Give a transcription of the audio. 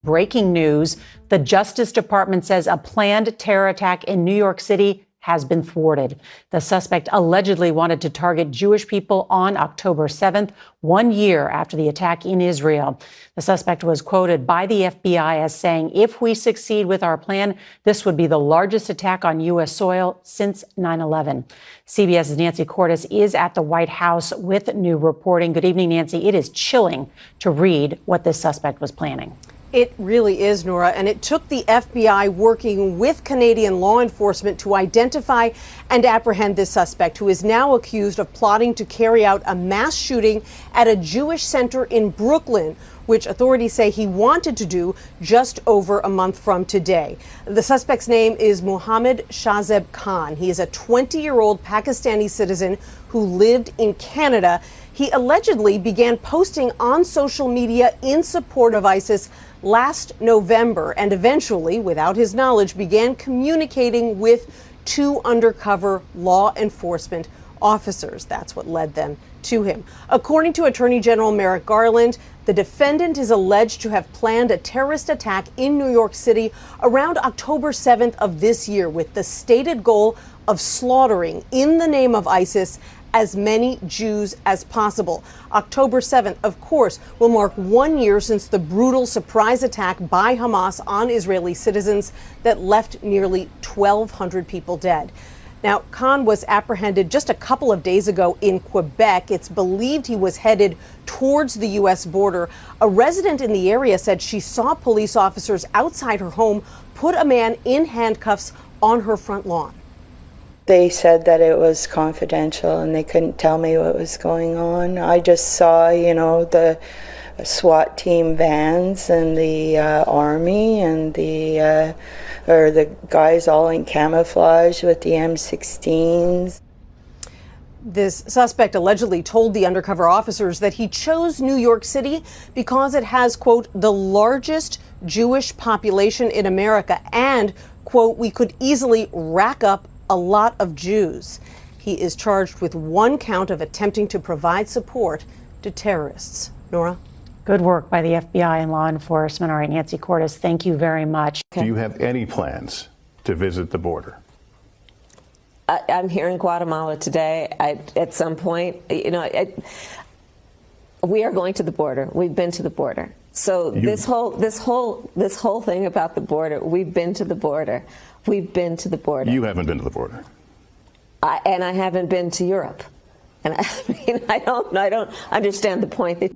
Breaking news. The Justice Department says a planned terror attack in New York City has been thwarted. The suspect allegedly wanted to target Jewish people on October 7th, 1 year after the attack in Israel. The suspect was quoted by the FBI as saying, "If we succeed with our plan, this would be the largest attack on U.S. soil since 9/11. CBS's Nancy Cordes is at the White House with new reporting. Good evening, Nancy. It is chilling to read what this suspect was planning. It really is, Nora, and it took the FBI working with Canadian law enforcement to identify and apprehend this suspect, who is now accused of plotting to carry out a mass shooting at a Jewish center in Brooklyn, which authorities say he wanted to do just over a month from today. The suspect's name is Mohammed Shahzeb Khan. He is a 20-year-old Pakistani citizen who lived in Canada. He allegedly began posting on social media in support of ISIS last November and eventually, without his knowledge, began communicating with two undercover law enforcement officers. That's what led them to him. According to Attorney General Merrick Garland, the defendant is alleged to have planned a terrorist attack in New York City around October 7th of this year with the stated goal of slaughtering, in the name of ISIS, as many Jews as possible. October 7th, of course, will mark 1 year since the brutal surprise attack by Hamas on Israeli citizens that left nearly 1,200 people dead. Now, Khan was apprehended just a couple of days ago in Quebec. It's believed he was headed towards the U.S. border. A resident in the area said she saw police officers outside her home put a man in handcuffs on her front lawn. They said that it was confidential and they couldn't tell me what was going on. I just saw, the SWAT team vans and the army and the guys all in camouflage with the M16s. This suspect allegedly told the undercover officers that he chose New York City because it has, quote, the largest Jewish population in America and, quote, we could easily rack up a lot of Jews. He is charged with one count of attempting to provide support to terrorists. Nora? Good work by the FBI and law enforcement. All right, Nancy Cordes, thank you very much. Do you have any plans to visit the border? I'm here in Guatemala today. At some point, we are going to the border. We've been to the border. So this whole thing about the border, we've been to the border. We've been to the border. You haven't been to the border. And I haven't been to Europe. And I don't understand the point that